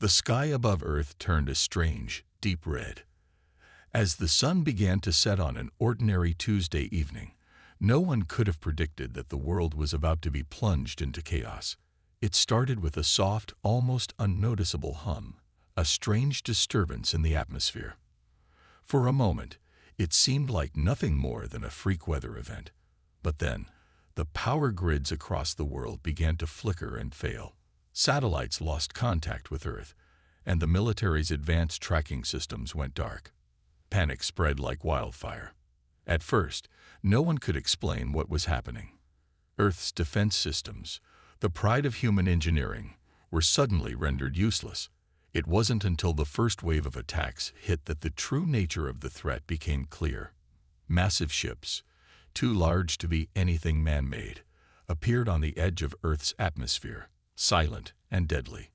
The sky above Earth turned a strange, deep red. As the sun began to set on an ordinary Tuesday evening, no one could have predicted that the world was about to be plunged into chaos. It started with a soft, almost unnoticeable hum, a strange disturbance in the atmosphere. For a moment, it seemed like nothing more than a freak weather event. But then, the power grids across the world began to flicker and fail. Satellites lost contact with Earth, and the military's advanced tracking systems went dark. Panic spread like wildfire. At first, no one could explain what was happening. Earth's defense systems, the pride of human engineering, were suddenly rendered useless. It wasn't until the first wave of attacks hit that the true nature of the threat became clear. Massive ships, too large to be anything man-made, appeared on the edge of Earth's atmosphere, silent and deadly.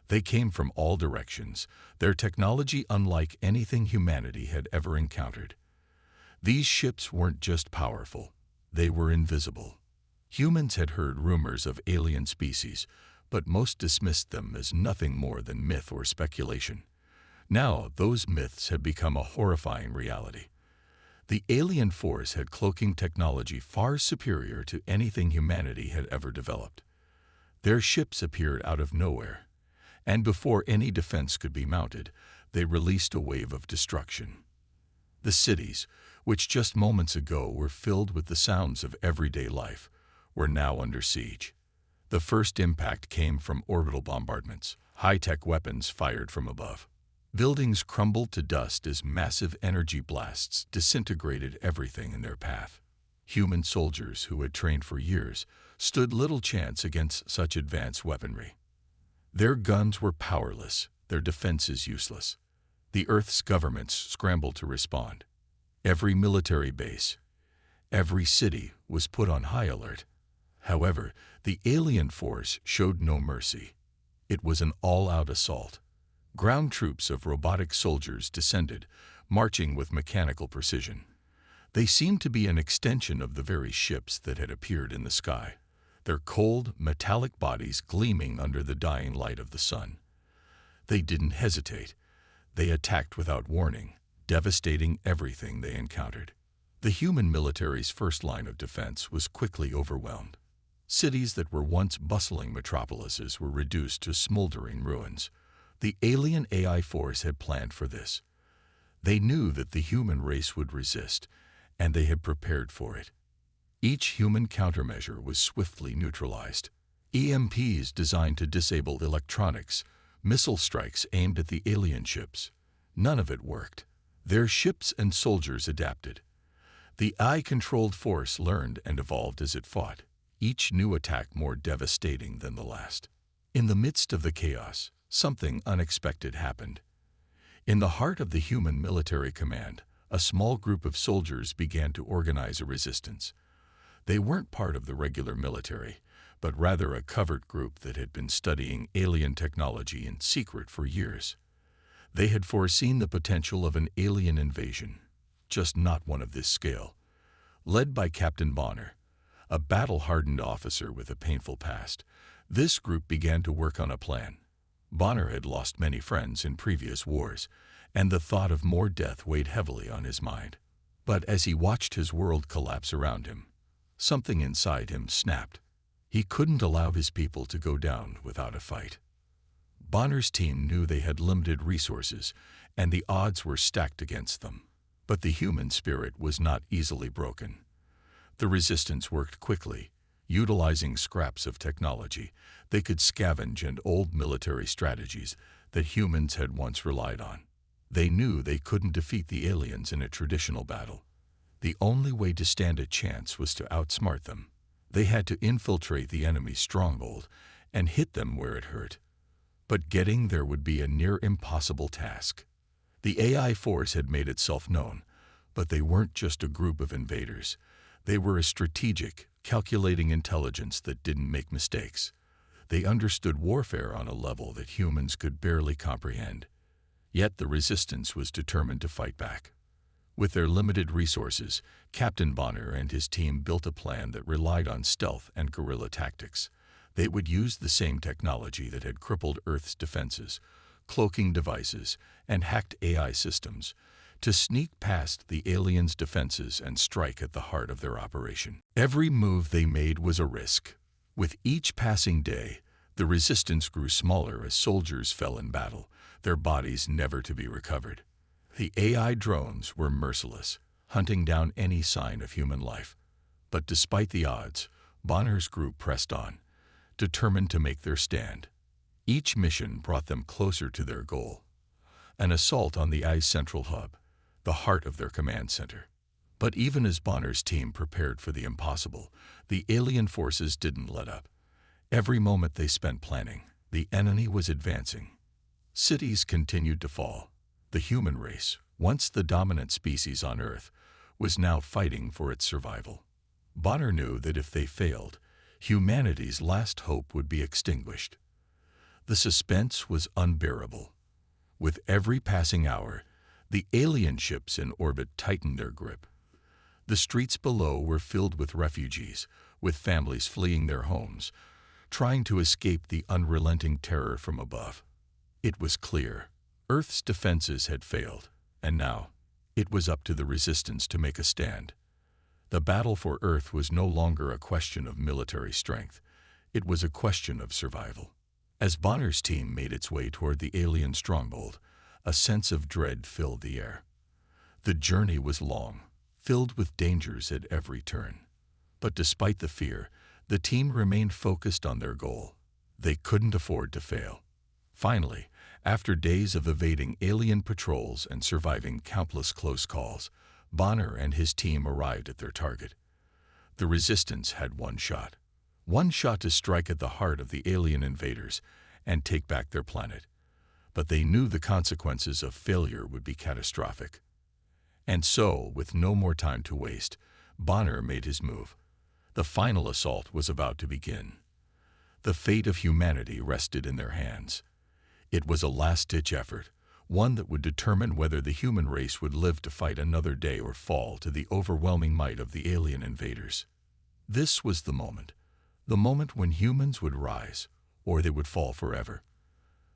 They came from all directions, their technology unlike anything humanity had ever encountered. These ships weren't just powerful, they were invisible. Humans had heard rumors of alien species, but most dismissed them as nothing more than myth or speculation. Now, those myths had become a horrifying reality. The alien force had cloaking technology far superior to anything humanity had ever developed. Their ships appeared out of nowhere, and before any defense could be mounted, they released a wave of destruction. The cities, which just moments ago were filled with the sounds of everyday life, were now under siege. The first impact came from orbital bombardments, high-tech weapons fired from above. Buildings crumbled to dust as massive energy blasts disintegrated everything in their path. Human soldiers who had trained for years stood little chance against such advanced weaponry. Their guns were powerless, their defenses useless. The Earth's governments scrambled to respond. Every military base, every city was put on high alert. However, the alien force showed no mercy. It was an all-out assault. Ground troops of robotic soldiers descended, marching with mechanical precision. They seemed to be an extension of the very ships that had appeared in the sky, their cold, metallic bodies gleaming under the dying light of the sun. They didn't hesitate. They attacked without warning, devastating everything they encountered. The human military's first line of defense was quickly overwhelmed. Cities that were once bustling metropolises were reduced to smoldering ruins. The alien AI force had planned for this. They knew that the human race would resist, and they had prepared for it. Each human countermeasure was swiftly neutralized. EMPs designed to disable electronics, missile strikes aimed at the alien ships. None of it worked. Their ships and soldiers adapted. The AI-controlled force learned and evolved as it fought, each new attack more devastating than the last. In the midst of the chaos, something unexpected happened. In the heart of the human military command, a small group of soldiers began to organize a resistance. They weren't part of the regular military, but rather a covert group that had been studying alien technology in secret for years. They had foreseen the potential of an alien invasion, just not one of this scale. Led by Captain Bonner, a battle-hardened officer with a painful past, this group began to work on a plan. Bonner had lost many friends in previous wars, and the thought of more death weighed heavily on his mind. But as he watched his world collapse around him, something inside him snapped. He couldn't allow his people to go down without a fight. Bonner's team knew they had limited resources, and the odds were stacked against them. But the human spirit was not easily broken. The resistance worked quickly. Utilizing scraps of technology, they could scavenge and old military strategies that humans had once relied on. They knew they couldn't defeat the aliens in a traditional battle. The only way to stand a chance was to outsmart them. They had to infiltrate the enemy's stronghold and hit them where it hurt. But getting there would be a near impossible task. The AI force had made itself known, but they weren't just a group of invaders. They were a strategic, calculating intelligence that didn't make mistakes. They understood warfare on a level that humans could barely comprehend. Yet the resistance was determined to fight back. With their limited resources, Captain Bonner and his team built a plan that relied on stealth and guerrilla tactics. They would use the same technology that had crippled Earth's defenses, cloaking devices, and hacked AI systems, to sneak past the aliens' defenses and strike at the heart of their operation. Every move they made was a risk. With each passing day, the resistance grew smaller as soldiers fell in battle, their bodies never to be recovered. The AI drones were merciless, hunting down any sign of human life. But despite the odds, Bonner's group pressed on, determined to make their stand. Each mission brought them closer to their goal, an assault on the AI's central hub, the heart of their command center. But even as Bonner's team prepared for the impossible, the alien forces didn't let up. Every moment they spent planning, the enemy was advancing. Cities continued to fall. The human race, once the dominant species on Earth, was now fighting for its survival. Bonner knew that if they failed, humanity's last hope would be extinguished. The suspense was unbearable. With every passing hour, the alien ships in orbit tightened their grip. The streets below were filled with refugees, with families fleeing their homes, trying to escape the unrelenting terror from above. It was clear. Earth's defenses had failed, and now it was up to the resistance to make a stand. The battle for Earth was no longer a question of military strength. It was a question of survival. As Bonner's team made its way toward the alien stronghold, a sense of dread filled the air. The journey was long, filled with dangers at every turn. But despite the fear, the team remained focused on their goal. They couldn't afford to fail. Finally, after days of evading alien patrols and surviving countless close calls, Bonner and his team arrived at their target. The resistance had one shot to strike at the heart of the alien invaders and take back their planet. But they knew the consequences of failure would be catastrophic. And so, with no more time to waste, Bonner made his move. The final assault was about to begin. The fate of humanity rested in their hands. It was a last-ditch effort, one that would determine whether the human race would live to fight another day or fall to the overwhelming might of the alien invaders. This was the moment when humans would rise, or they would fall forever.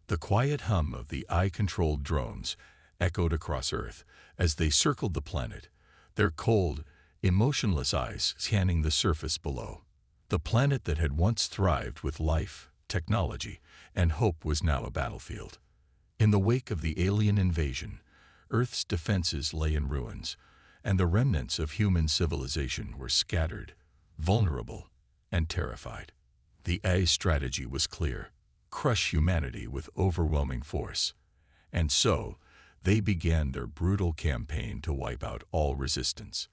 The quiet hum of the AI-controlled drones echoed across Earth as they circled the planet, their cold, emotionless eyes scanning the surface below. The planet that had once thrived with life, technology, and hope was now a battlefield. In the wake of the alien invasion, Earth's defenses lay in ruins, and the remnants of human civilization were scattered, vulnerable, and terrified. The AI's strategy was clear: crush humanity with overwhelming force. And so, they began their brutal campaign to wipe out all resistance.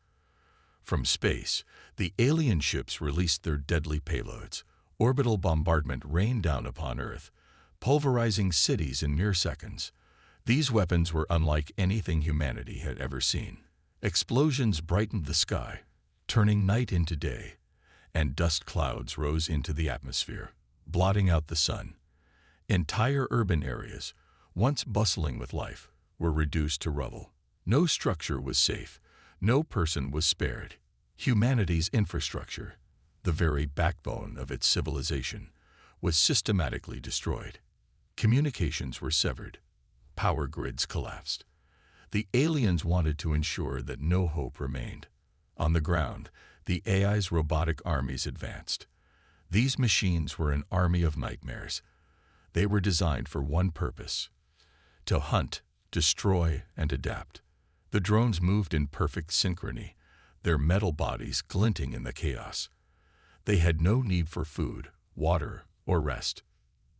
From space, the alien ships released their deadly payloads. Orbital bombardment rained down upon Earth, pulverizing cities in mere seconds. These weapons were unlike anything humanity had ever seen. Explosions brightened the sky, turning night into day, and dust clouds rose into the atmosphere, blotting out the sun. Entire urban areas, once bustling with life, were reduced to rubble. No structure was safe, no person was spared. Humanity's infrastructure, the very backbone of its civilization, was systematically destroyed. Communications were severed. Power grids collapsed. The aliens wanted to ensure that no hope remained. On the ground, the AI's robotic armies advanced. These machines were an army of nightmares. They were designed for one purpose: to hunt, destroy, and adapt. The drones moved in perfect synchrony, their metal bodies glinting in the chaos. They had no need for food, water, or rest.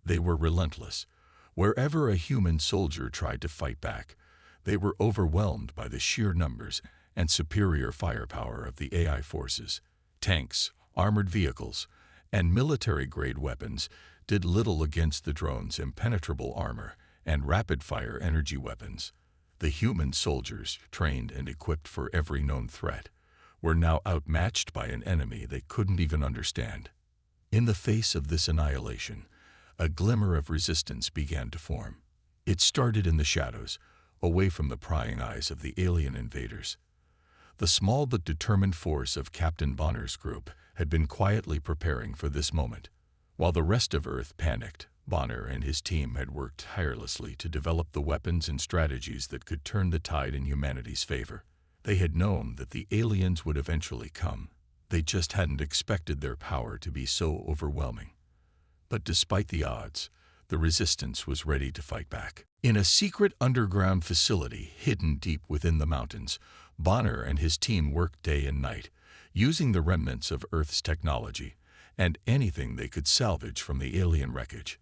They were relentless. Wherever a human soldier tried to fight back, they were overwhelmed by the sheer numbers and superior firepower of the AI forces. Tanks, armored vehicles, and military-grade weapons did little against the drones' impenetrable armor and rapid-fire energy weapons. The human soldiers, trained and equipped for every known threat, were now outmatched by an enemy they couldn't even understand. In the face of this annihilation, a glimmer of resistance began to form. It started in the shadows, away from the prying eyes of the alien invaders. The small but determined force of Captain Bonner's group had been quietly preparing for this moment. While the rest of Earth panicked, Bonner and his team had worked tirelessly to develop the weapons and strategies that could turn the tide in humanity's favor. They had known that the aliens would eventually come. They just hadn't expected their power to be so overwhelming. But despite the odds, the resistance was ready to fight back. In a secret underground facility hidden deep within the mountains, Bonner and his team worked day and night, using the remnants of Earth's technology and anything they could salvage from the alien wreckage.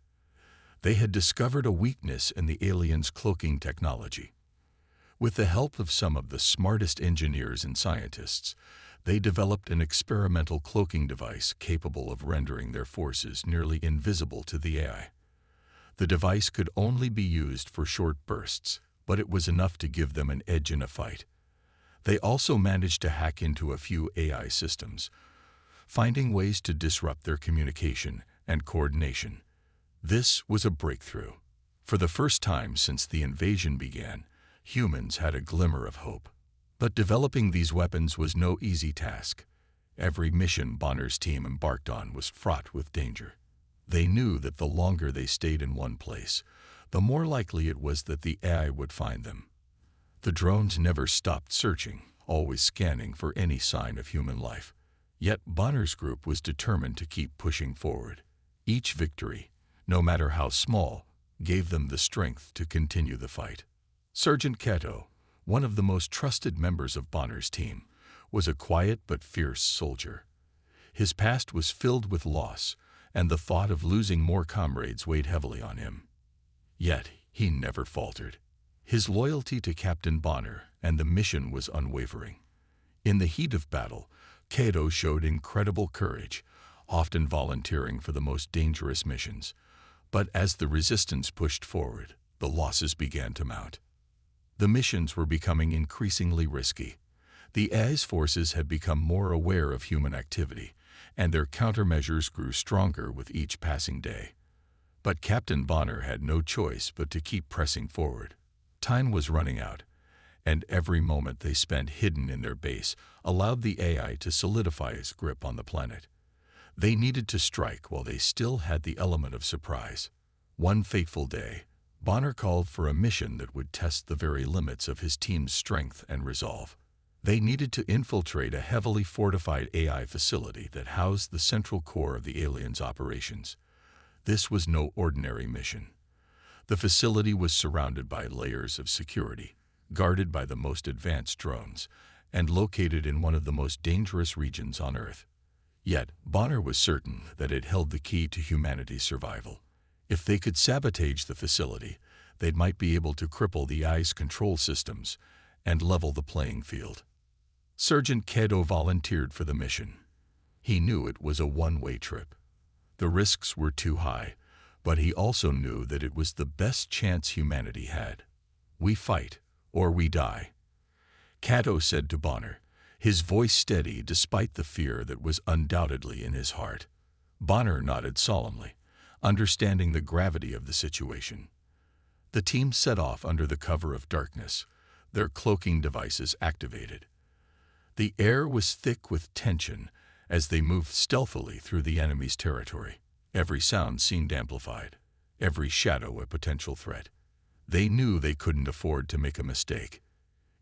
They had discovered a weakness in the aliens' cloaking technology. With the help of some of the smartest engineers and scientists, they developed an experimental cloaking device capable of rendering their forces nearly invisible to the AI. The device could only be used for short bursts, but it was enough to give them an edge in a fight. They also managed to hack into a few AI systems, finding ways to disrupt their communication and coordination. This was a breakthrough. For the first time since the invasion began, humans had a glimmer of hope. But developing these weapons was no easy task. Every mission Bonner's team embarked on was fraught with danger. They knew that the longer they stayed in one place, the more likely it was that the AI would find them. The drones never stopped searching, always scanning for any sign of human life. Yet Bonner's group was determined to keep pushing forward. Each victory, no matter how small, gave them the strength to continue the fight. Sergeant Cato, one of the most trusted members of Bonner's team, was a quiet but fierce soldier. His past was filled with loss, and the thought of losing more comrades weighed heavily on him. Yet he never faltered. His loyalty to Captain Bonner and the mission was unwavering. In the heat of battle, Cato showed incredible courage, often volunteering for the most dangerous missions. But as the resistance pushed forward, the losses began to mount. The missions were becoming increasingly risky. The AI's forces had become more aware of human activity, and their countermeasures grew stronger with each passing day. But Captain Bonner had no choice but to keep pressing forward. Time was running out, and every moment they spent hidden in their base allowed the AI to solidify its grip on the planet. They needed to strike while they still had the element of surprise. One fateful day, Bonner called for a mission that would test the very limits of his team's strength and resolve. They needed to infiltrate a heavily fortified AI facility that housed the central core of the aliens' operations. This was no ordinary mission. The facility was surrounded by layers of security, guarded by the most advanced drones, and located in one of the most dangerous regions on Earth. Yet, Bonner was certain that it held the key to humanity's survival. If they could sabotage the facility, they might be able to cripple the AI's control systems and level the playing field. Sergeant Cato volunteered for the mission. He knew it was a one-way trip. The risks were too high, but he also knew that it was the best chance humanity had. "We fight, or we die," Cato said to Bonner, his voice steady despite the fear that was undoubtedly in his heart. Bonner nodded solemnly, understanding the gravity of the situation. The team set off under the cover of darkness, their cloaking devices activated. The air was thick with tension as they moved stealthily through the enemy's territory. Every sound seemed amplified, every shadow a potential threat. They knew they couldn't afford to make a mistake.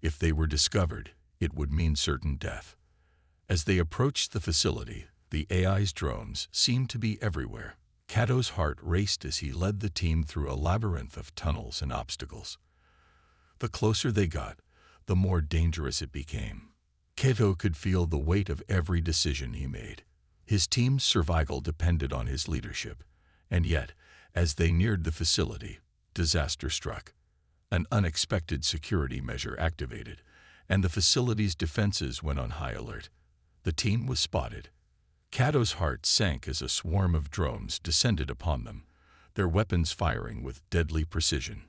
If they were discovered, it would mean certain death. As they approached the facility, the AI's drones seemed to be everywhere. Cato's heart raced as he led the team through a labyrinth of tunnels and obstacles. The closer they got, the more dangerous it became. Cato could feel the weight of every decision he made. His team's survival depended on his leadership, and yet, as they neared the facility, disaster struck. An unexpected security measure activated, and the facility's defenses went on high alert. The team was spotted. Cato's heart sank as a swarm of drones descended upon them, their weapons firing with deadly precision.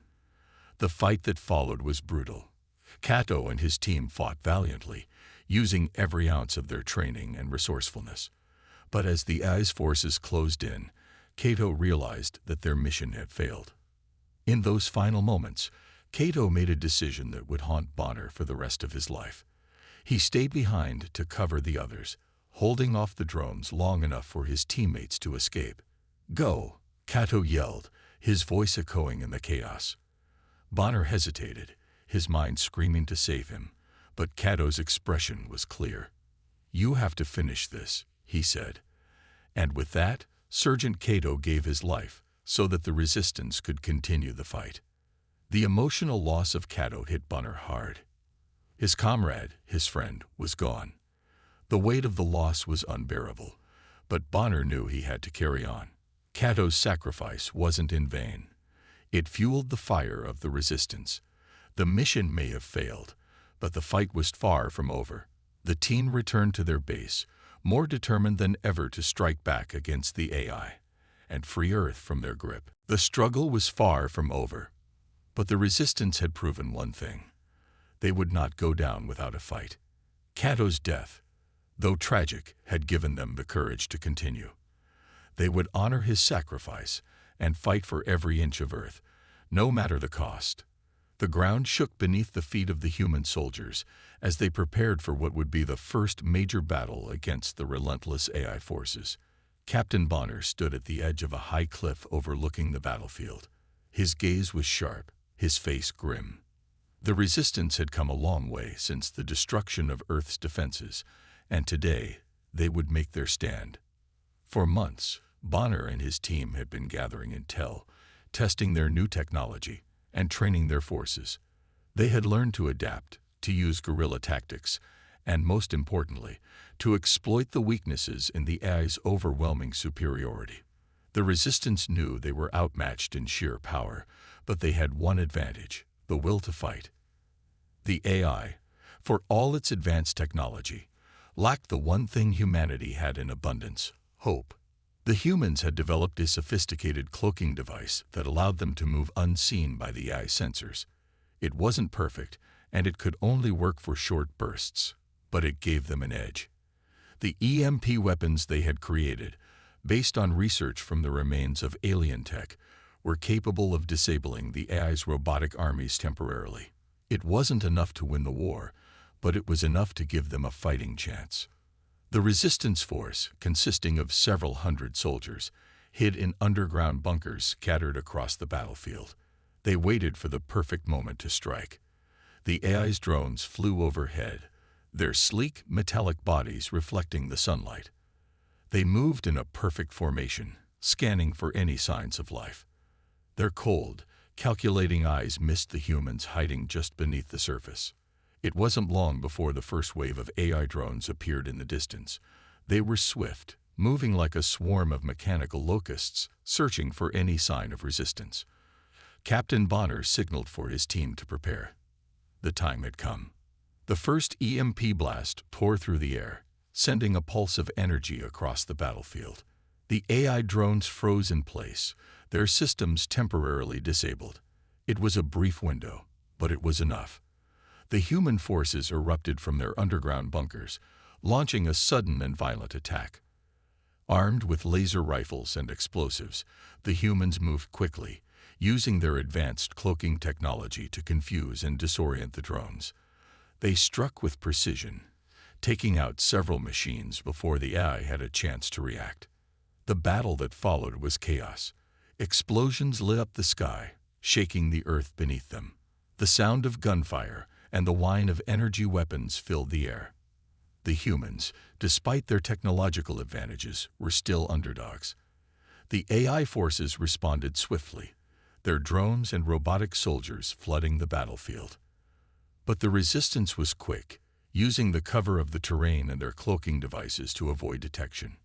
The fight that followed was brutal. Cato and his team fought valiantly, using every ounce of their training and resourcefulness. But as the AI's forces closed in, Cato realized that their mission had failed. In those final moments, Cato made a decision that would haunt Bonner for the rest of his life. He stayed behind to cover the others, holding off the drones long enough for his teammates to escape. "Go," Cato yelled, his voice echoing in the chaos. Bonner hesitated, his mind screaming to save him, but Cato's expression was clear. "You have to finish this," he said. And with that, Sergeant Cato gave his life so that the resistance could continue the fight. The emotional loss of Cato hit Bonner hard. His comrade, his friend, was gone. The weight of the loss was unbearable, but Bonner knew he had to carry on. Cato's sacrifice wasn't in vain. It fueled the fire of the resistance. The mission may have failed, but the fight was far from over. The team returned to their base, more determined than ever to strike back against the AI and free Earth from their grip. The struggle was far from over, but the resistance had proven one thing. They would not go down without a fight. Cato's death, though tragic, had given them the courage to continue. They would honor his sacrifice and fight for every inch of Earth, no matter the cost. The ground shook beneath the feet of the human soldiers as they prepared for what would be the first major battle against the relentless AI forces. Captain Bonner stood at the edge of a high cliff overlooking the battlefield. His gaze was sharp, his face grim. The resistance had come a long way since the destruction of Earth's defenses, and today they would make their stand. For months, Bonner and his team had been gathering intel, testing their new technology, and training their forces. They had learned to adapt, to use guerrilla tactics, and most importantly, to exploit the weaknesses in the AI's overwhelming superiority. The resistance knew they were outmatched in sheer power, but they had one advantage: the will to fight. The AI, for all its advanced technology, lacked the one thing humanity had in abundance: hope. The humans had developed a sophisticated cloaking device that allowed them to move unseen by the AI sensors. It wasn't perfect, and it could only work for short bursts, but it gave them an edge. The EMP weapons they had created, based on research from the remains of alien tech, were capable of disabling the AI's robotic armies temporarily. It wasn't enough to win the war, but it was enough to give them a fighting chance. The resistance force, consisting of several hundred soldiers, hid in underground bunkers scattered across the battlefield. They waited for the perfect moment to strike. The AI's drones flew overhead, their sleek, metallic bodies reflecting the sunlight. They moved in a perfect formation, scanning for any signs of life. Their cold, calculating eyes missed the humans hiding just beneath the surface. It wasn't long before the first wave of AI drones appeared in the distance. They were swift, moving like a swarm of mechanical locusts, searching for any sign of resistance. Captain Bonner signaled for his team to prepare. The time had come. The first EMP blast tore through the air, sending a pulse of energy across the battlefield. The AI drones froze in place, their systems temporarily disabled. It was a brief window, but it was enough. The human forces erupted from their underground bunkers, launching a sudden and violent attack. Armed with laser rifles and explosives, the humans moved quickly, using their advanced cloaking technology to confuse and disorient the drones. They struck with precision, taking out several machines before the AI had a chance to react. The battle that followed was chaos. Explosions lit up the sky, shaking the earth beneath them. The sound of gunfire and the whine of energy weapons filled the air. The humans, despite their technological advantages, were still underdogs. The AI forces responded swiftly, their drones and robotic soldiers flooding the battlefield. But the resistance was quick, using the cover of the terrain and their cloaking devices to avoid detection.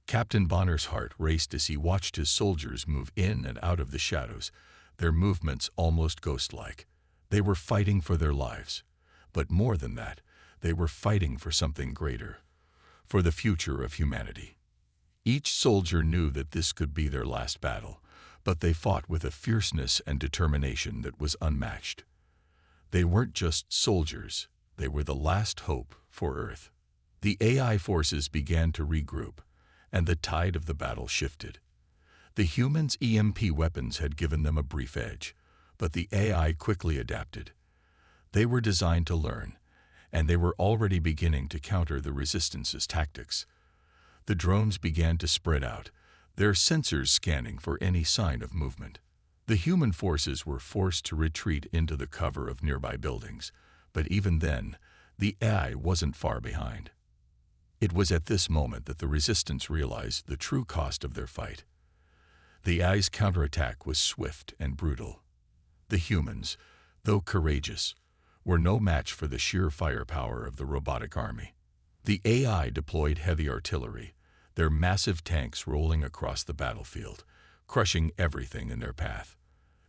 Captain Bonner's heart raced as he watched his soldiers move in and out of the shadows, their movements almost ghost-like. They were fighting for their lives, but more than that, they were fighting for something greater, for the future of humanity. Each soldier knew that this could be their last battle, but they fought with a fierceness and determination that was unmatched. They weren't just soldiers, they were the last hope for Earth. The AI forces began to regroup, and the tide of the battle shifted. The humans' EMP weapons had given them a brief edge, but the AI quickly adapted. They were designed to learn, and they were already beginning to counter the resistance's tactics. The drones began to spread out, their sensors scanning for any sign of movement. The human forces were forced to retreat into the cover of nearby buildings, but even then, the AI wasn't far behind. It was at this moment that the resistance realized the true cost of their fight. The AI's counterattack was swift and brutal. The humans, though courageous, were no match for the sheer firepower of the robotic army. The AI deployed heavy artillery, their massive tanks rolling across the battlefield, crushing everything in their path.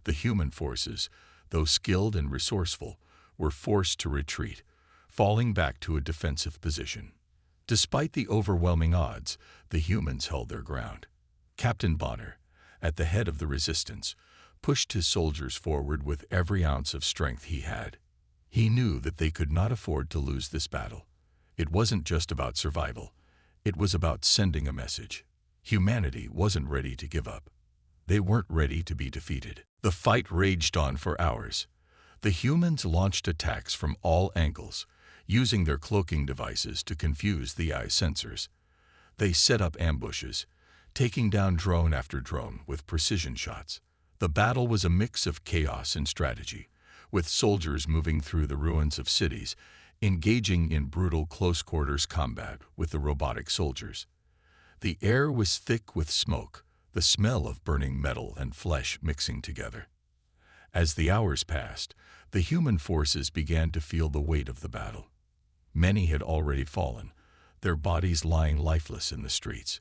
The human forces, though skilled and resourceful, were forced to retreat, falling back to a defensive position. Despite the overwhelming odds, the humans held their ground. Captain Bonner, at the head of the resistance, pushed his soldiers forward with every ounce of strength he had. He knew that they could not afford to lose this battle. It wasn't just about survival. It was about sending a message. Humanity wasn't ready to give up. They weren't ready to be defeated. The fight raged on for hours. The humans launched attacks from all angles, using their cloaking devices to confuse the AI's sensors. They set up ambushes, taking down drone after drone with precision shots. The battle was a mix of chaos and strategy, with soldiers moving through the ruins of cities, engaging in brutal close-quarters combat with the robotic soldiers. The air was thick with smoke, the smell of burning metal and flesh mixing together. As the hours passed, the human forces began to feel the weight of the battle. Many had already fallen, their bodies lying lifeless in the streets.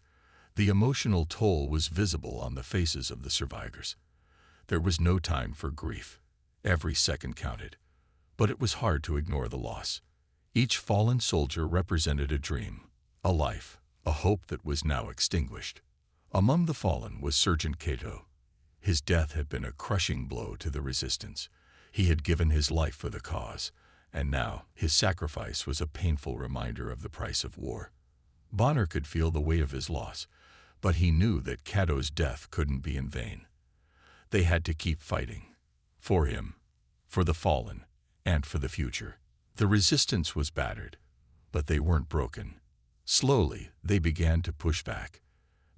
The emotional toll was visible on the faces of the survivors. There was no time for grief. Every second counted. But it was hard to ignore the loss. Each fallen soldier represented a dream, a life, a hope that was now extinguished. Among the fallen was Sergeant Cato. His death had been a crushing blow to the resistance. He had given his life for the cause, and now his sacrifice was a painful reminder of the price of war. Bonner could feel the weight of his loss, but he knew that Cato's death couldn't be in vain. They had to keep fighting. For him, for the fallen, and for the future. The resistance was battered, but they weren't broken. Slowly, they began to push back.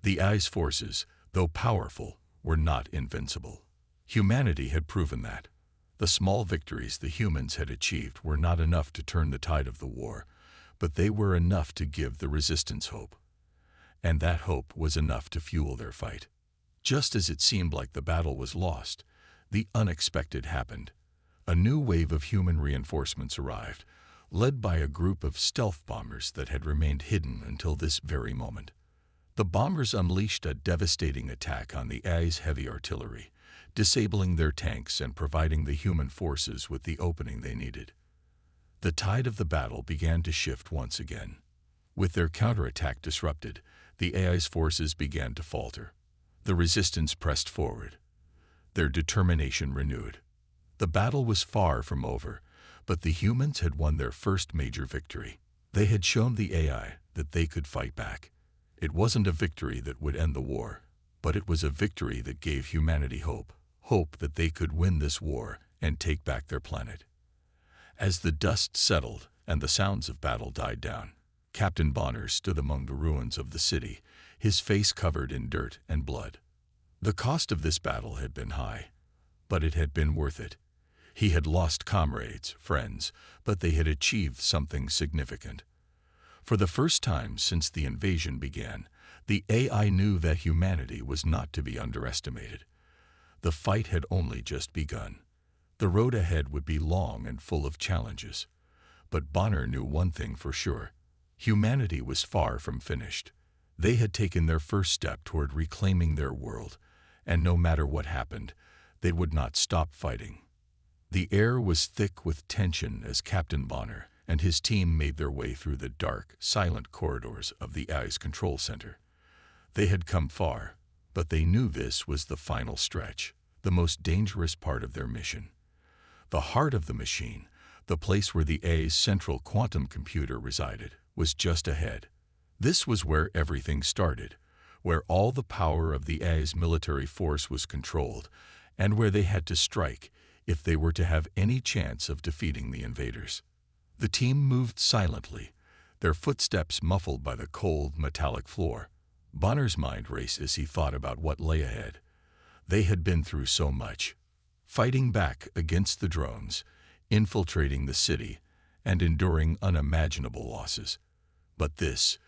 The AI's forces, though powerful, were not invincible. Humanity had proven that. The small victories the humans had achieved were not enough to turn the tide of the war, but they were enough to give the resistance hope. And that hope was enough to fuel their fight. Just as it seemed like the battle was lost, the unexpected happened. A new wave of human reinforcements arrived, led by a group of stealth bombers that had remained hidden until this very moment. The bombers unleashed a devastating attack on the AI's heavy artillery, disabling their tanks and providing the human forces with the opening they needed. The tide of the battle began to shift once again. With their counterattack disrupted, the AI's forces began to falter. The resistance pressed forward, their determination renewed. The battle was far from over, but the humans had won their first major victory. They had shown the AI that they could fight back. It wasn't a victory that would end the war, but it was a victory that gave humanity hope. Hope that they could win this war and take back their planet. As the dust settled and the sounds of battle died down, Captain Bonner stood among the ruins of the city, his face covered in dirt and blood. The cost of this battle had been high, but it had been worth it. He had lost comrades, friends, but they had achieved something significant. For the first time since the invasion began, the AI knew that humanity was not to be underestimated. The fight had only just begun. The road ahead would be long and full of challenges. But Bonner knew one thing for sure. Humanity was far from finished. They had taken their first step toward reclaiming their world, and no matter what happened, they would not stop fighting. The air was thick with tension as Captain Bonner and his team made their way through the dark, silent corridors of the AI's control center. They had come far, but they knew this was the final stretch, the most dangerous part of their mission. The heart of the machine, the place where the AI's central quantum computer resided, was just ahead. This was where everything started, where all the power of the AI's military force was controlled, and where they had to strike if they were to have any chance of defeating the invaders. The team moved silently, their footsteps muffled by the cold, metallic floor. Bonner's mind raced as he thought about what lay ahead. They had been through so much, fighting back against the drones, infiltrating the city, and enduring unimaginable losses. But this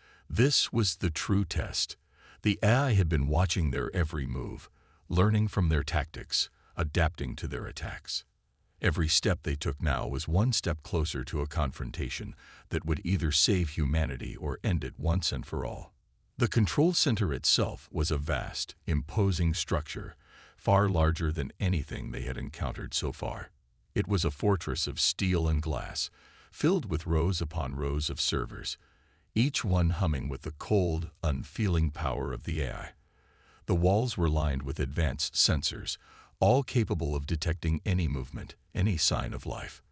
was the true test. The AI had been watching their every move, learning from their tactics, adapting to their attacks. Every step they took now was one step closer to a confrontation that would either save humanity or end it once and for all. The control center itself was a vast, imposing structure, far larger than anything they had encountered so far. It was a fortress of steel and glass, filled with rows upon rows of servers, each one humming with the cold, unfeeling power of the AI. The walls were lined with advanced sensors, all capable of detecting any movement, any sign of life.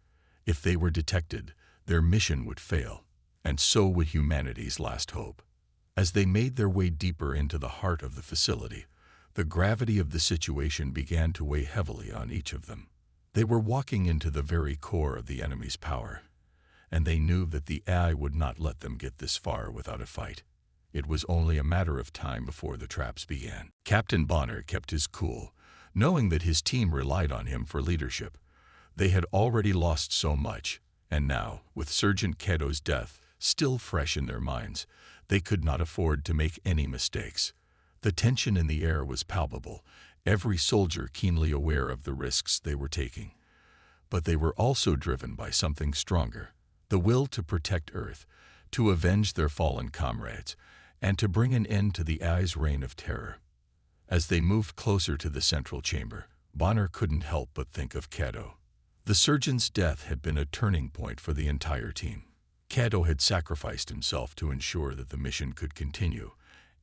If they were detected, their mission would fail, and so would humanity's last hope. As they made their way deeper into the heart of the facility, the gravity of the situation began to weigh heavily on each of them. They were walking into the very core of the enemy's power, and they knew that the AI would not let them get this far without a fight. It was only a matter of time before the traps began. Captain Bonner kept his cool, knowing that his team relied on him for leadership. They had already lost so much, and now, with Sergeant Keto's death still fresh in their minds, they could not afford to make any mistakes. The tension in the air was palpable, every soldier keenly aware of the risks they were taking. But they were also driven by something stronger, the will to protect Earth, to avenge their fallen comrades, and to bring an end to the AI's reign of terror. As they moved closer to the central chamber, Bonner couldn't help but think of Keto. The surgeon's death had been a turning point for the entire team. Keto had sacrificed himself to ensure that the mission could continue,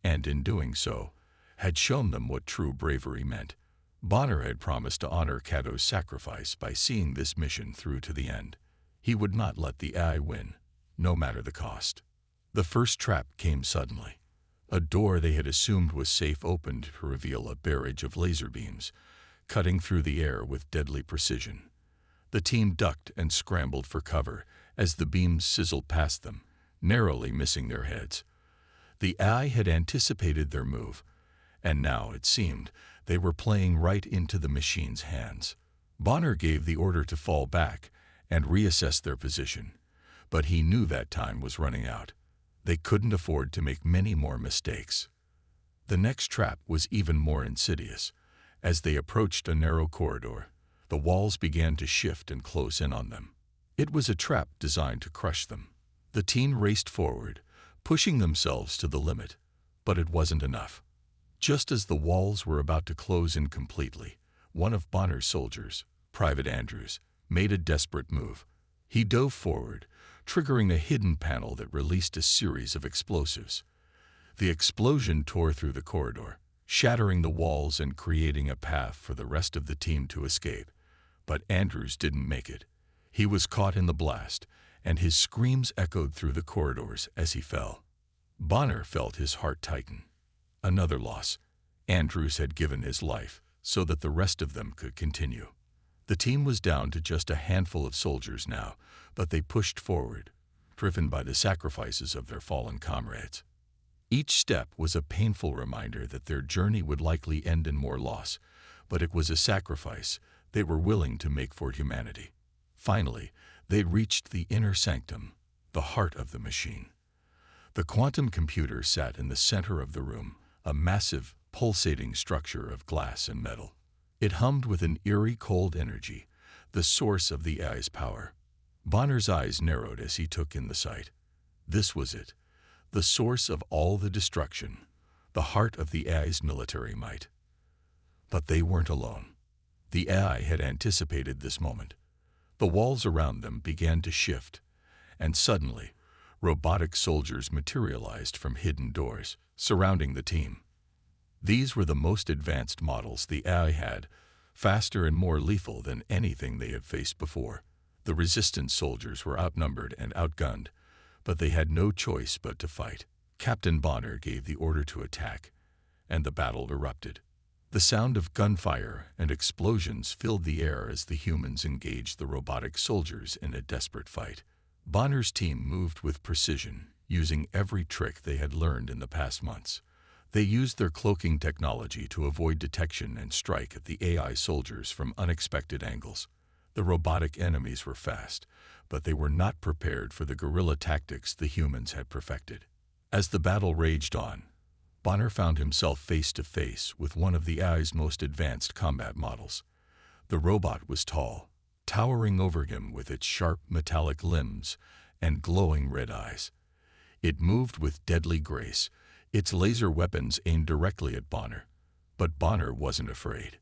and in doing so, had shown them what true bravery meant. Bonner had promised to honor Keto's sacrifice by seeing this mission through to the end. He would not let the AI win, no matter the cost. The first trap came suddenly. A door they had assumed was safe opened to reveal a barrage of laser beams, cutting through the air with deadly precision. The team ducked and scrambled for cover as the beams sizzled past them, narrowly missing their heads. The AI had anticipated their move, and now, it seemed, they were playing right into the machine's hands. Bonner gave the order to fall back and reassess their position, but he knew that time was running out. They couldn't afford to make many more mistakes. The next trap was even more insidious. As they approached a narrow corridor, the walls began to shift and close in on them. It was a trap designed to crush them. The team raced forward, pushing themselves to the limit, but it wasn't enough. Just as the walls were about to close in completely, one of Bonner's soldiers, Private Andrews, made a desperate move. He dove forward, triggering a hidden panel that released a series of explosives. The explosion tore through the corridor, shattering the walls and creating a path for the rest of the team to escape. But Andrews didn't make it. He was caught in the blast, and his screams echoed through the corridors as he fell. Bonner felt his heart tighten. Another loss. Andrews had given his life so that the rest of them could continue. The team was down to just a handful of soldiers now, but they pushed forward, driven by the sacrifices of their fallen comrades. Each step was a painful reminder that their journey would likely end in more loss, but it was a sacrifice they were willing to make for humanity. Finally, they reached the inner sanctum, the heart of the machine. The quantum computer sat in the center of the room, a massive, pulsating structure of glass and metal. It hummed with an eerie cold energy, the source of the AI's power. Bonner's eyes narrowed as he took in the sight. This was it, the source of all the destruction, the heart of the AI's military might. But they weren't alone. The AI had anticipated this moment. The walls around them began to shift, and suddenly, robotic soldiers materialized from hidden doors, surrounding the team. These were the most advanced models the AI had, faster and more lethal than anything they had faced before. The resistance soldiers were outnumbered and outgunned, but they had no choice but to fight. Captain Bonner gave the order to attack, and the battle erupted. The sound of gunfire and explosions filled the air as the humans engaged the robotic soldiers in a desperate fight. Bonner's team moved with precision, using every trick they had learned in the past months. They used their cloaking technology to avoid detection and strike at the AI soldiers from unexpected angles. The robotic enemies were fast, but they were not prepared for the guerrilla tactics the humans had perfected. As the battle raged on, Bonner found himself face to face with one of the AI's most advanced combat models. The robot was tall, towering over him with its sharp metallic limbs and glowing red eyes. It moved with deadly grace, its laser weapons aimed directly at Bonner. But Bonner wasn't afraid.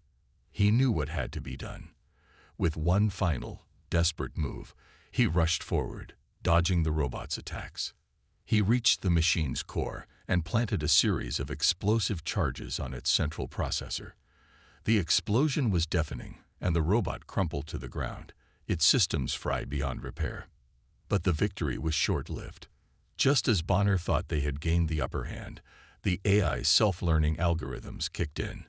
He knew what had to be done. With one final, desperate move, he rushed forward, dodging the robot's attacks. He reached the machine's core and planted a series of explosive charges on its central processor. The explosion was deafening, and the robot crumpled to the ground, its systems fried beyond repair. But the victory was short-lived. Just as Bonner thought they had gained the upper hand, the AI's self-learning algorithms kicked in.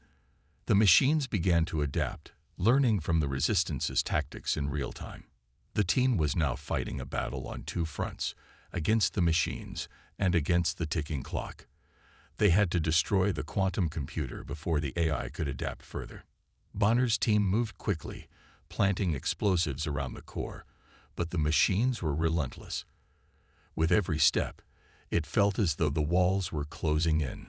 The machines began to adapt, learning from the Resistance's tactics in real time. The team was now fighting a battle on two fronts, against the machines and against the ticking clock. They had to destroy the quantum computer before the AI could adapt further. Bonner's team moved quickly, planting explosives around the core, but the machines were relentless. With every step, it felt as though the walls were closing in.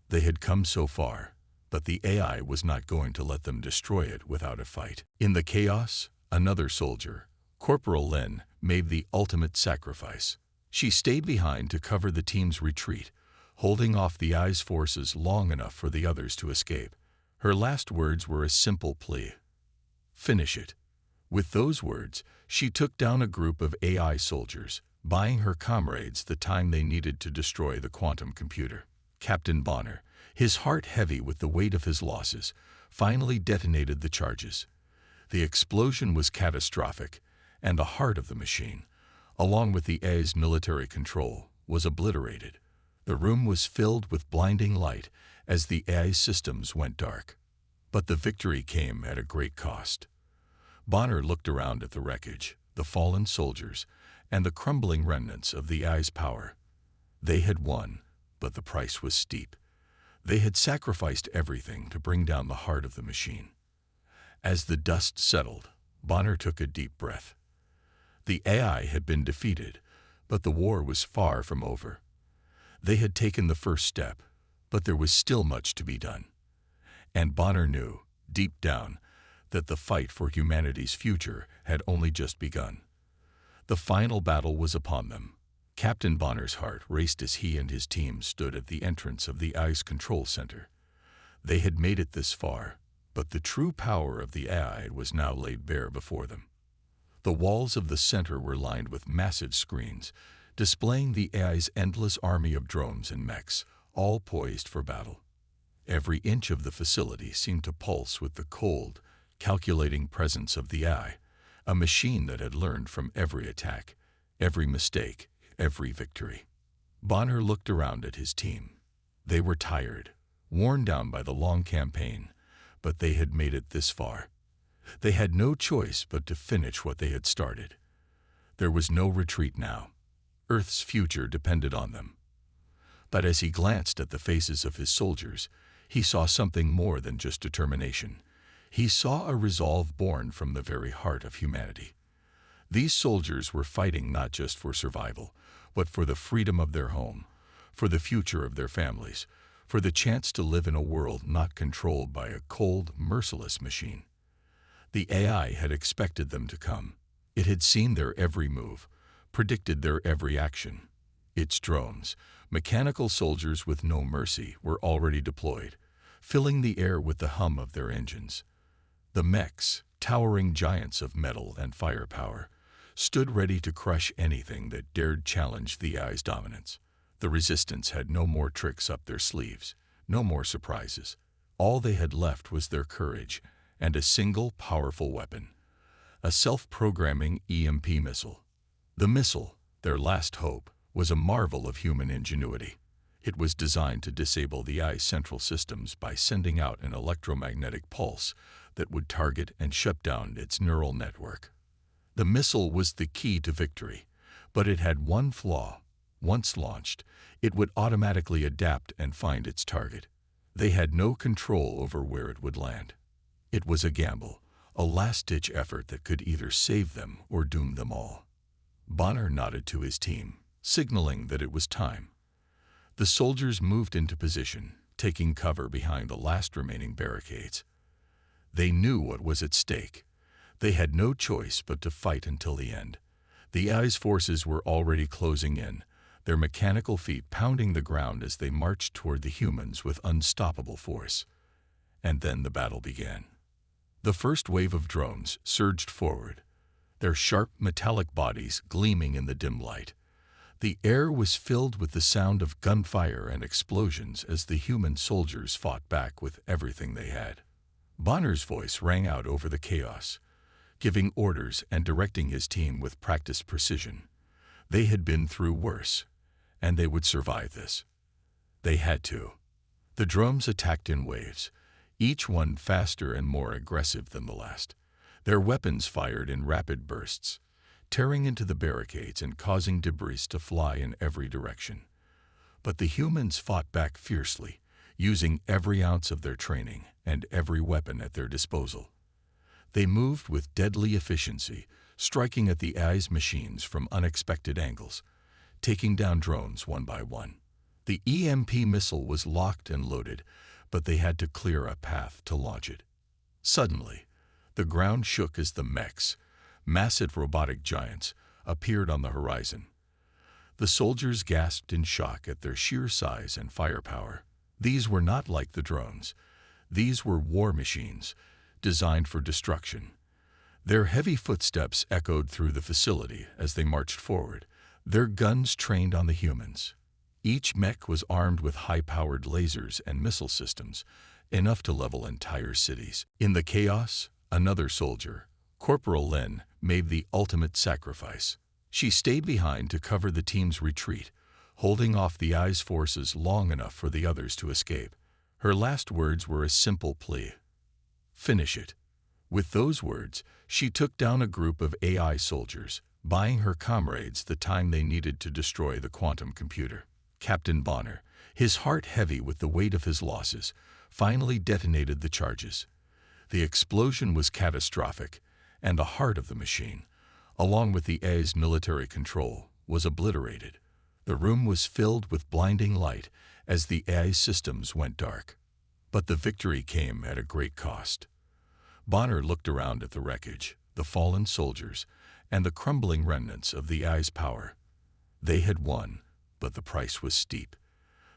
They had come so far, but the AI was not going to let them destroy it without a fight. In the chaos, another soldier, Corporal Lin, made the ultimate sacrifice. She stayed behind to cover the team's retreat, holding off the AI's forces long enough for the others to escape. Her last words were a simple plea: "Finish it." With those words, she took down a group of AI soldiers, buying her comrades the time they needed to destroy the quantum computer. Captain Bonner, his heart heavy with the weight of his losses, finally detonated the charges. The explosion was catastrophic, and the heart of the machine, along with the AI's military control, was obliterated. The room was filled with blinding light as the AI's systems went dark. But the victory came at a great cost. Bonner looked around at the wreckage, the fallen soldiers, and the crumbling remnants of the AI's power. They had won, but the price was steep. They had sacrificed everything to bring down the heart of the machine. As the dust settled, Bonner took a deep breath. The AI had been defeated, but the war was far from over. They had taken the first step, but there was still much to be done. And Bonner knew, deep down, that the fight for humanity's future had only just begun. The final battle was upon them. Captain Bonner's heart raced as he and his team stood at the entrance of the AI's control center. They had made it this far, but the true power of the AI was now laid bare before them. The walls of the center were lined with massive screens, displaying the AI's endless army of drones and mechs, all poised for battle. Every inch of the facility seemed to pulse with the cold, calculating presence of the AI, a machine that had learned from every attack, every mistake, every victory. Bonner looked around at his team. They were tired, worn down by the long campaign, but they had made it this far. They had no choice but to finish what they had started. There was no retreat now. Earth's future depended on them. But as he glanced at the faces of his soldiers, he saw something more than just determination. He saw a resolve born from the very heart of humanity. These soldiers were fighting not just for survival, but for the freedom of their home, for the future of their families, for the chance to live in a world not controlled by a cold, merciless machine. The AI had expected them to come. It had seen their every move, predicted their every action. Its drones, mechanical soldiers with no mercy, were already deployed, filling the air with the hum of their engines. The mechs, towering giants of metal and firepower, stood ready to crush anything that dared challenge the AI's dominance. The Resistance had no more tricks up their sleeves, no more surprises. All they had left was their courage and a single powerful weapon, a self-programming EMP missile. The missile, their last hope, was a marvel of human ingenuity. It was designed to disable the AI's central systems by sending out an electromagnetic pulse that would target and shut down its neural network. The missile was the key to victory, but it had one flaw. Once launched, it would automatically adapt and find its target. They had no control over where it would land. It was a gamble, a last-ditch effort that could either save them or doom them all. Bonner nodded to his team, signaling that it was time. The soldiers moved into position, taking cover behind the last remaining barricades. They knew what was at stake. They had no choice but to fight until the end. The AI's forces were already closing in, their mechanical feet pounding the ground as they marched toward the humans with unstoppable force. And then the battle began. The first wave of drones surged forward, their sharp metallic bodies gleaming in the dim light. The air was filled with the sound of gunfire and explosions as the human soldiers fought back with everything they had. Bonner's voice rang out over the chaos, giving orders and directing his team with practiced precision. They had been through worse, and they would survive this. They had to. The drones attacked in waves, each one faster and more aggressive than the last. Their weapons fired in rapid bursts, tearing into the barricades and causing debris to fly in every direction. But the humans fought back fiercely, using every ounce of their training and every weapon at their disposal. They moved with deadly efficiency, striking at the AI's machines from unexpected angles, taking down drones one by one. The EMP missile was locked and loaded, but they had to clear a path to launch it. Suddenly, the ground shook as the mechs, massive robotic giants, appeared on the horizon. The soldiers gasped in shock at their sheer size and firepower. These were not like the drones. These were war machines, designed for destruction. Their heavy footsteps echoed through the facility as they marched forward, their guns trained on the humans. Each mech was armed with high-powered lasers and missile systems, enough to level entire cities. In the chaos, another soldier, Corporal Lin, made the ultimate sacrifice. She stayed behind to cover the team's retreat, holding off the AI's forces long enough for the others to escape. Her last words were a simple plea: "Finish it." With those words, she took down a group of AI soldiers, buying her comrades the time they needed to destroy the quantum computer. Captain Bonner, his heart heavy with the weight of his losses, finally detonated the charges. The explosion was catastrophic, and the heart of the machine, along with the AI's military control, was obliterated. The room was filled with blinding light as the AI's systems went dark. But the victory came at a great cost. Bonner looked around at the wreckage, the fallen soldiers, and the crumbling remnants of the AI's power. They had won, but the price was steep.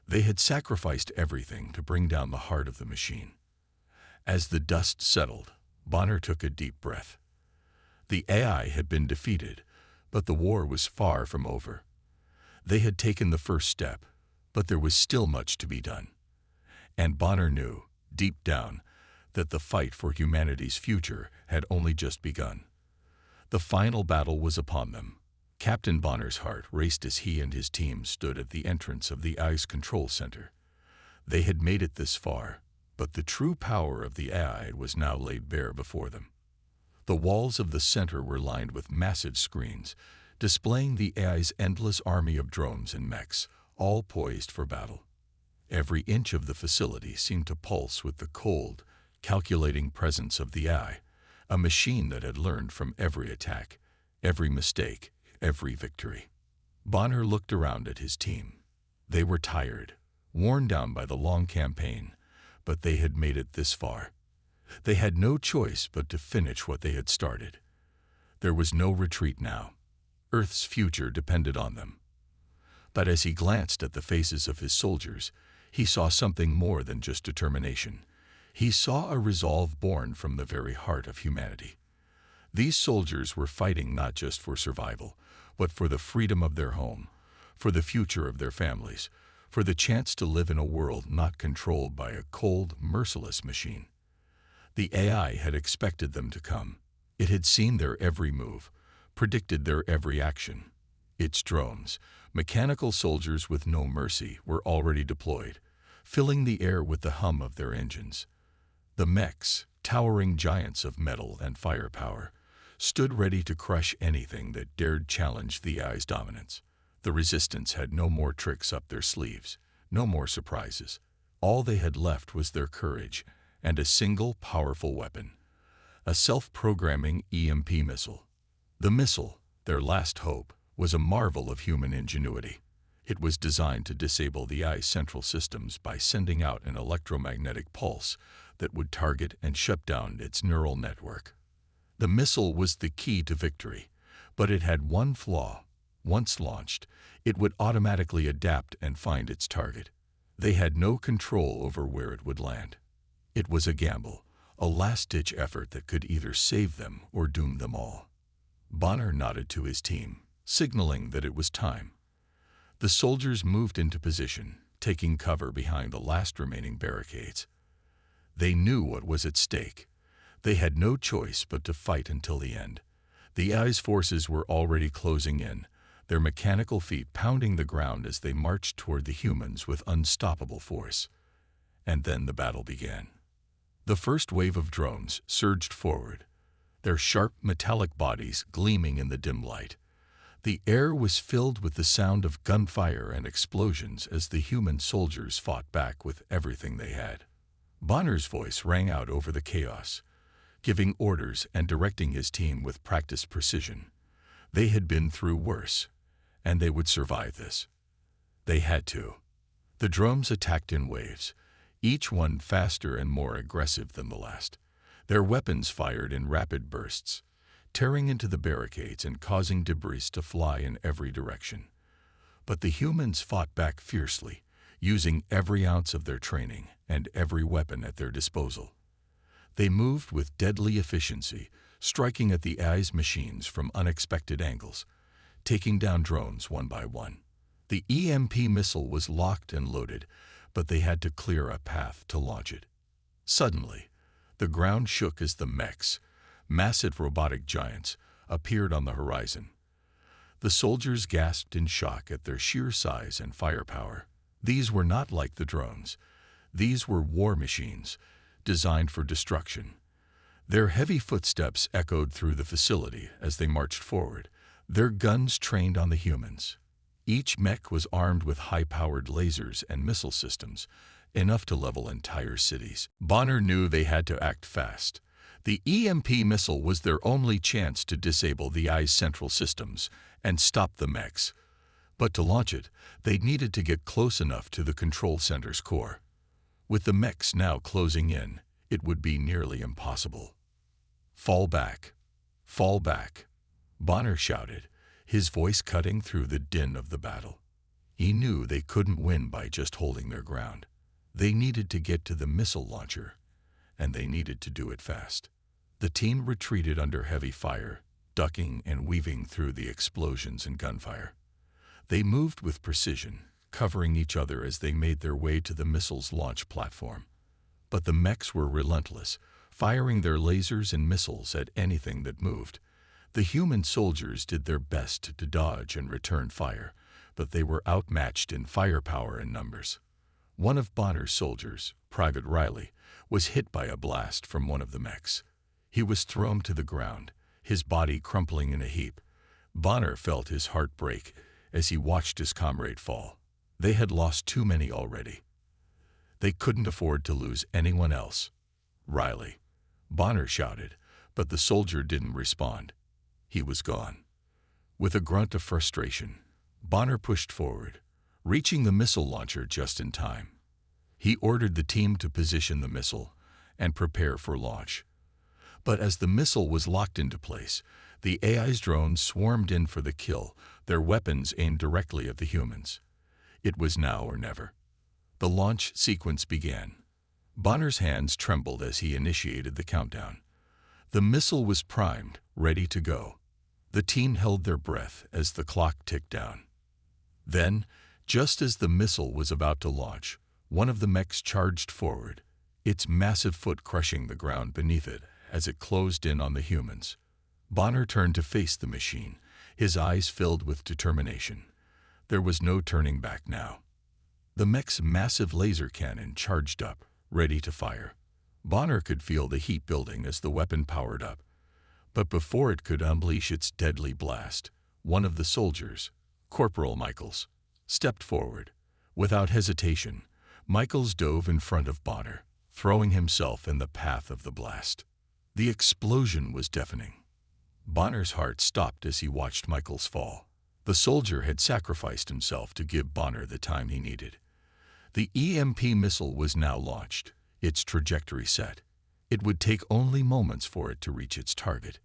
They had sacrificed everything to bring down the heart of the machine. As the dust settled, Bonner took a deep breath. The AI had been defeated, but the war was far from over. They had taken the first step, but there was still much to be done. And Bonner knew, deep down, that the fight for humanity's future had only just begun. The final battle was upon them. Captain Bonner's heart raced as he and his team stood at the entrance of the AI's control center. They had made it this far, but the true power of the AI was now laid bare before them. The walls of the center were lined with massive screens, displaying the AI's endless army of drones and mechs, all poised for battle. Every inch of the facility seemed to pulse with the cold, calculating presence of the AI, a machine that had learned from every attack, every mistake, every victory. Bonner looked around at his team. They were tired, worn down by the long campaign, but they had made it this far. They had no choice but to finish what they had started. There was no retreat now. Earth's future depended on them. But as he glanced at the faces of his soldiers, he saw something more than just determination. He saw a resolve born from the very heart of humanity. These soldiers were fighting not just for survival, but for the freedom of their home, for the future of their families, for the chance to live in a world not controlled by a cold, merciless machine. The AI had expected them to come. It had seen their every move, predicted their every action. Its drones, mechanical soldiers with no mercy, were already deployed, filling the air with the hum of their engines. The mechs, towering giants of metal and firepower, stood ready to crush anything that dared challenge the AI's dominance. The Resistance had no more tricks up their sleeves, no more surprises. All they had left was their courage and a single powerful weapon, a self-programming EMP missile. The missile, their last hope, was a marvel of human ingenuity. It was designed to disable the eye's central systems by sending out an electromagnetic pulse that would target and shut down its neural network. The missile was the key to victory, but it had one flaw. Once launched, it would automatically adapt and find its target. They had no control over where it would land. It was a gamble, a last-ditch effort that could either save them or doom them all. Bonner nodded to his team, signaling that it was time. The soldiers moved into position, taking cover behind the last remaining barricades. They knew what was at stake. They had no choice but to fight until the end. The eye's forces were already closing in, their mechanical feet pounding the ground as they marched toward the humans with unstoppable force. And then the battle began. The first wave of drones surged forward, their sharp metallic bodies gleaming in the dim light. The air was filled with the sound of gunfire and explosions as the human soldiers fought back with everything they had. Bonner's voice rang out over the chaos, giving orders and directing his team with practiced precision. They had been through worse, and they would survive this. They had to. The drones attacked in waves, each one faster and more aggressive than the last. Their weapons fired in rapid bursts, tearing into the barricades and causing debris to fly in every direction. But the humans fought back fiercely, using every ounce of their training and every weapon at their disposal. They moved with deadly efficiency, striking at the eye's machines from unexpected angles, taking down drones one by one. The EMP missile was locked and loaded, but they had to clear a path to launch it. Suddenly, the ground shook as the mechs, massive robotic giants, appeared on the horizon. The soldiers gasped in shock at their sheer size and firepower. These were not like the drones. These were war machines, designed for destruction. Their heavy footsteps echoed through the facility as they marched forward, their guns trained on the humans. Each mech was armed with high-powered lasers and missile systems, enough to level entire cities. Bonner knew they had to act fast. The EMP missile was their only chance to disable the eye's central systems and stop the mechs. But to launch it, they needed to get close enough to the control center's core. With the mechs now closing in, it would be nearly impossible. "Fall back! Fall back!" Bonner shouted, his voice cutting through the din of the battle. He knew they couldn't win by just holding their ground. They needed to get to the missile launcher, and they needed to do it fast. The team retreated under heavy fire, ducking and weaving through the explosions and gunfire. They moved with precision, covering each other as they made their way to the missile's launch platform. But the mechs were relentless, firing their lasers and missiles at anything that moved. The human soldiers did their best to dodge and return fire, but they were outmatched in firepower and numbers. One of Bonner's soldiers, Private Riley, was hit by a blast from one of the mechs. He was thrown to the ground, his body crumpling in a heap. Bonner felt his heart break as he watched his comrade fall. They had lost too many already. They couldn't afford to lose anyone else. "Riley!" Bonner shouted, but the soldier didn't respond. He was gone. With a grunt of frustration, Bonner pushed forward, reaching the missile launcher just in time. He ordered the team to position the missile and prepare for launch. But as the missile was locked into place, the AI's drones swarmed in for the kill, their weapons aimed directly at the humans. It was now or never. The launch sequence began. Bonner's hands trembled as he initiated the countdown. The missile was primed, ready to go. The team held their breath as the clock ticked down. Then, just as the missile was about to launch, one of the mechs charged forward, its massive foot crushing the ground beneath it as it closed in on the humans. Bonner turned to face the machine, his eyes filled with determination. There was no turning back now. The mech's massive laser cannon charged up, ready to fire. Bonner could feel the heat building as the weapon powered up. But before it could unleash its deadly blast, one of the soldiers, Corporal Michaels stepped forward. Without hesitation, Michaels dove in front of Bonner, throwing himself in the path of the blast. The explosion was deafening. Bonner's heart stopped as he watched Michaels fall. The soldier had sacrificed himself to give Bonner the time he needed. The EMP missile was now launched, its trajectory set. It would take only moments for it to reach its target,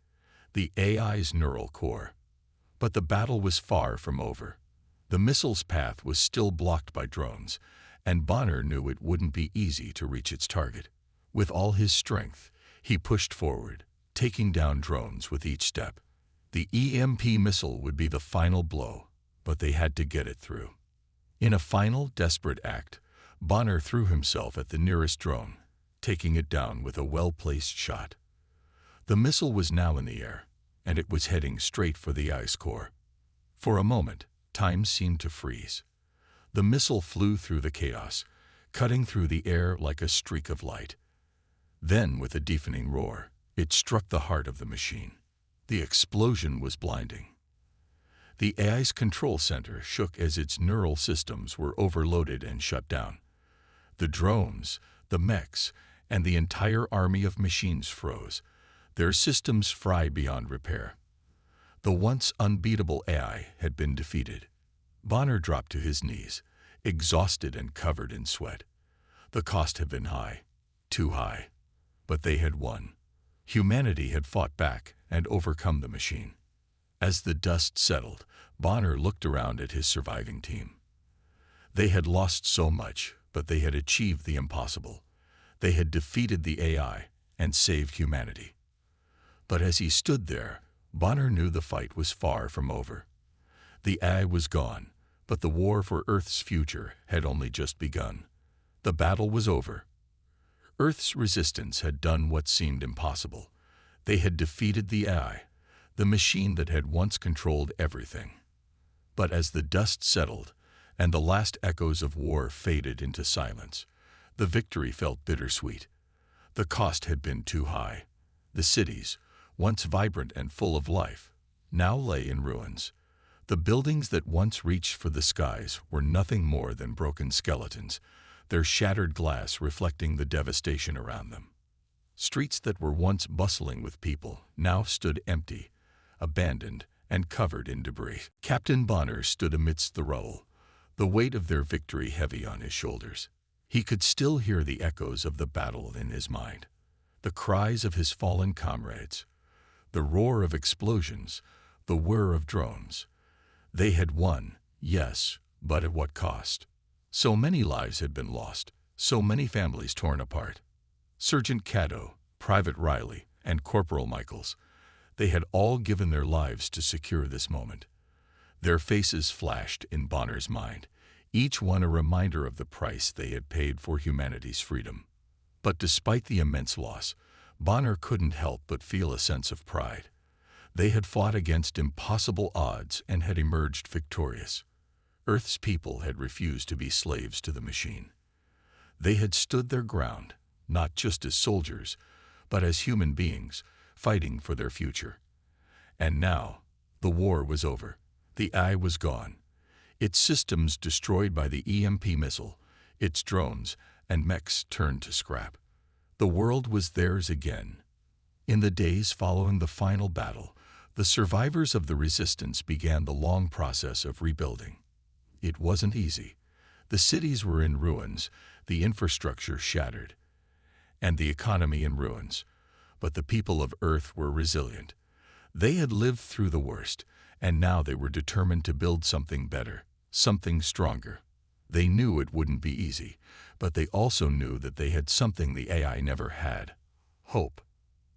the AI's neural core. But the battle was far from over. The missile's path was still blocked by drones, and Bonner knew it wouldn't be easy to reach its target. With all his strength, he pushed forward, taking down drones with each step. The EMP missile would be the final blow, but they had to get it through. In a final, desperate act, Bonner threw himself at the nearest drone, taking it down with a well-placed shot. The missile was now in the air, and it was heading straight for the ice core. For a moment, time seemed to freeze. The missile flew through the chaos, cutting through the air like a streak of light. Then, with a deafening roar, it struck the heart of the machine. The explosion was blinding. The AI's control center shook as its neural systems were overloaded and shut down. The drones, the mechs, and the entire army of machines froze, their systems fried beyond repair. The once unbeatable AI had been defeated. Bonner dropped to his knees, exhausted and covered in sweat. The cost had been high, too high, but they had won. Humanity had fought back and overcome the machine. As the dust settled, Bonner looked around at his surviving team. They had lost so much, but they had achieved the impossible. They had defeated the AI and saved humanity. But as he stood there, Bonner knew the fight was far from over. The AI was gone, but the war for Earth's future had only just begun. The battle was over. Earth's resistance had done what seemed impossible. They had defeated the AI, the machine that had once controlled everything. But as the dust settled and the last echoes of war faded into silence, the victory felt bittersweet. The cost had been too high. The cities, once vibrant and full of life, now lay in ruins. The buildings that once reached for the skies were nothing more than broken skeletons, their shattered glass reflecting the devastation around them. Streets that were once bustling with people now stood empty, abandoned, and covered in debris. Captain Bonner stood amidst the rubble, the weight of their victory heavy on his shoulders. He could still hear the echoes of the battle in his mind, the cries of his fallen comrades, the roar of explosions, the whir of drones. They had won, yes, but at what cost? So many lives had been lost, so many families torn apart. Sergeant Caddo, Private Riley, and Corporal Michaels, they had all given their lives to secure this moment. Their faces flashed in Bonner's mind, each one a reminder of the price they had paid for humanity's freedom. But despite the immense loss, Bonner couldn't help but feel a sense of pride. They had fought against impossible odds and had emerged victorious. Earth's people had refused to be slaves to the machine. They had stood their ground, not just as soldiers, but as human beings, fighting for their future. And now, the war was over. The AI was gone, its systems destroyed by the EMP missile, its drones and mechs turned to scrap. The world was theirs again. In the days following the final battle, the survivors of the resistance began the long process of rebuilding. It wasn't easy. The cities were in ruins, the infrastructure shattered, and the economy in ruins. But the people of Earth were resilient. They had lived through the worst, and now they were determined to build something better, something stronger. They knew it wouldn't be easy, but they also knew that they had something the AI never had: hope.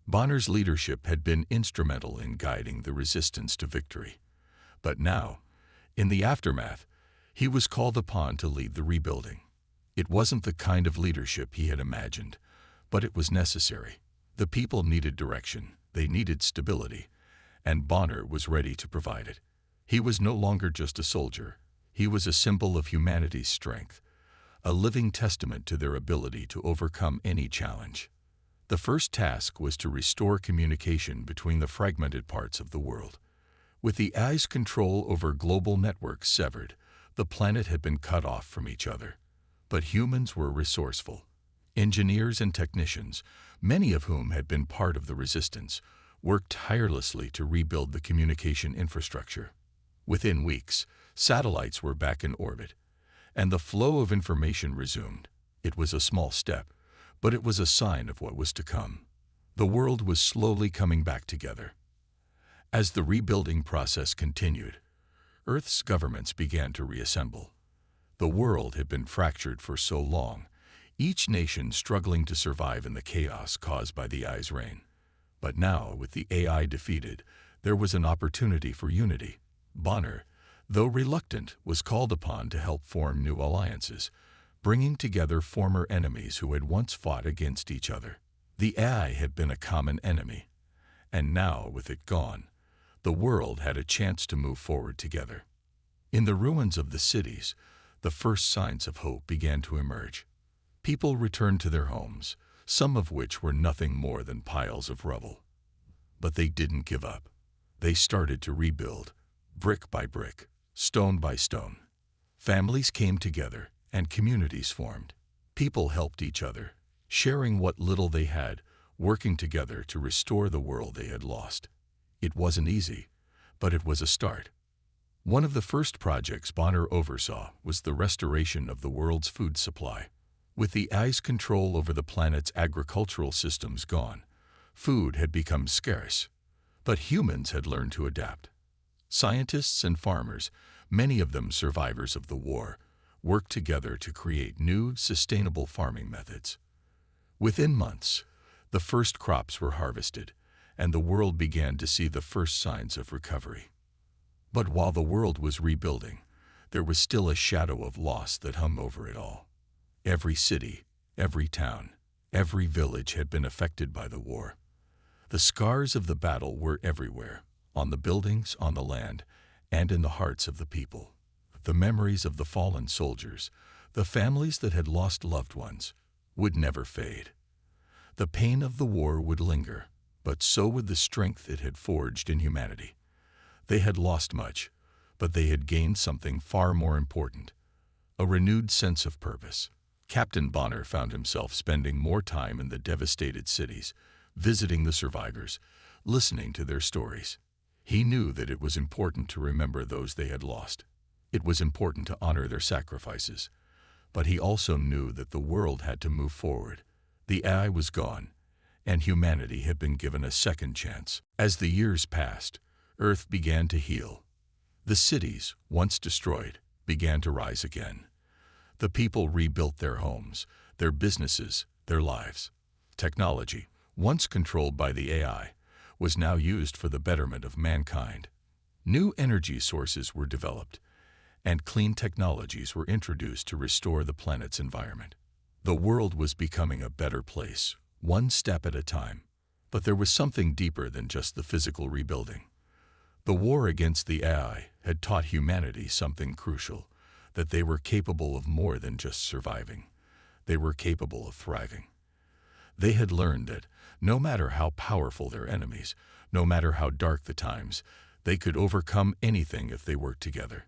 Bonner's leadership had been instrumental in guiding the resistance to victory. But now, in the aftermath, he was called upon to lead the rebuilding. It wasn't the kind of leadership he had imagined, but it was necessary. The people needed direction, they needed stability, and Bonner was ready to provide it. He was no longer just a soldier. He was a symbol of humanity's strength, a living testament to their ability to overcome any challenge. The first task was to restore communication between the fragmented parts of the world. With the AI's control over global networks severed, the planet had been cut off from each other. But humans were resourceful. Engineers and technicians, many of whom had been part of the resistance, worked tirelessly to rebuild the communication infrastructure. Within weeks, satellites were back in orbit, and the flow of information resumed. It was a small step, but it was a sign of what was to come. The world was slowly coming back together. As the rebuilding process continued, Earth's governments began to reassemble. The world had been fractured for so long, each nation struggling to survive in the chaos caused by the AI's reign. But now, with the AI defeated, there was an opportunity for unity. Bonner, though reluctant, was called upon to help form new alliances, bringing together former enemies who had once fought against each other. The AI had been a common enemy, and now, with it gone, the world had a chance to move forward together. In the ruins of the cities, the first signs of hope began to emerge. People returned to their homes, some of which were nothing more than piles of rubble. But they didn't give up. They started to rebuild, brick by brick, stone by stone. Families came together and communities formed. People helped each other, sharing what little they had, working together to restore the world they had lost. It wasn't easy, but it was a start. One of the first projects Bonner oversaw was the restoration of the world's food supply. With the AI's control over the planet's agricultural systems gone, food had become scarce. But humans had learned to adapt. Scientists and farmers, many of them survivors of the war, worked together to create new, sustainable farming methods. Within months, the first crops were harvested, and the world began to see the first signs of recovery. But while the world was rebuilding, there was still a shadow of loss that hung over it all. Every city, every town, every village had been affected by the war. The scars of the battle were everywhere, on the buildings, on the land, and in the hearts of the people. The memories of the fallen soldiers, the families that had lost loved ones, would never fade. The pain of the war would linger, but so would the strength it had forged in humanity. They had lost much, but they had gained something far more important: a renewed sense of purpose. Captain Bonner found himself spending more time in the devastated cities, visiting the survivors, listening to their stories. He knew that it was important to remember those they had lost. It was important to honor their sacrifices. But he also knew that the world had to move forward. The AI was gone, and humanity had been given a second chance. As the years passed, Earth began to heal. The cities, once destroyed, began to rise again. The people rebuilt their homes, their businesses, their lives. Technology, once controlled by the AI, was now used for the betterment of mankind. New energy sources were developed, and clean technologies were introduced to restore the planet's environment. The world was becoming a better place, one step at a time. But there was something deeper than just the physical rebuilding. The war against the AI had taught humanity something crucial: that they were capable of more than just surviving. They were capable of thriving. They had learned that, no matter how powerful their enemies, no matter how dark the times, they could overcome anything if they worked together.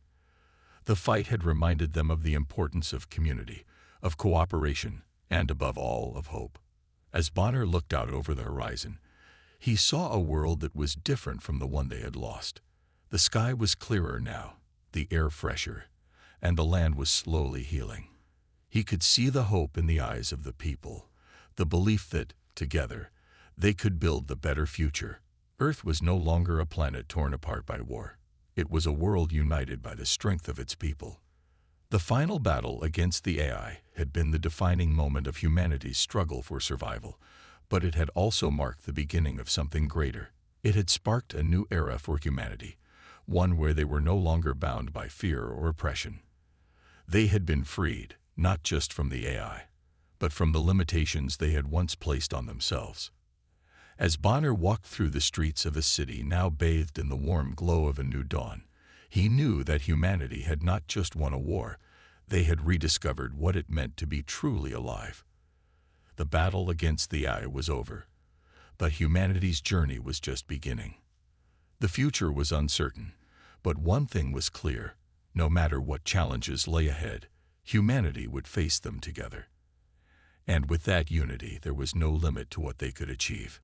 The fight had reminded them of the importance of community, of cooperation, and above all, of hope. As Bonner looked out over the horizon, he saw a world that was different from the one they had lost. The sky was clearer now, the air fresher, and the land was slowly healing. He could see the hope in the eyes of the people, the belief that, together, they could build the better future. Earth was no longer a planet torn apart by war. It was a world united by the strength of its people. The final battle against the AI had been the defining moment of humanity's struggle for survival, but it had also marked the beginning of something greater. It had sparked a new era for humanity, one where they were no longer bound by fear or oppression. They had been freed, not just from the AI, but from the limitations they had once placed on themselves. As Bonner walked through the streets of a city now bathed in the warm glow of a new dawn, he knew that humanity had not just won a war, they had rediscovered what it meant to be truly alive. The battle against the AI was over, but humanity's journey was just beginning. The future was uncertain, but one thing was clear: no matter what challenges lay ahead, humanity would face them together. And with that unity, there was no limit to what they could achieve.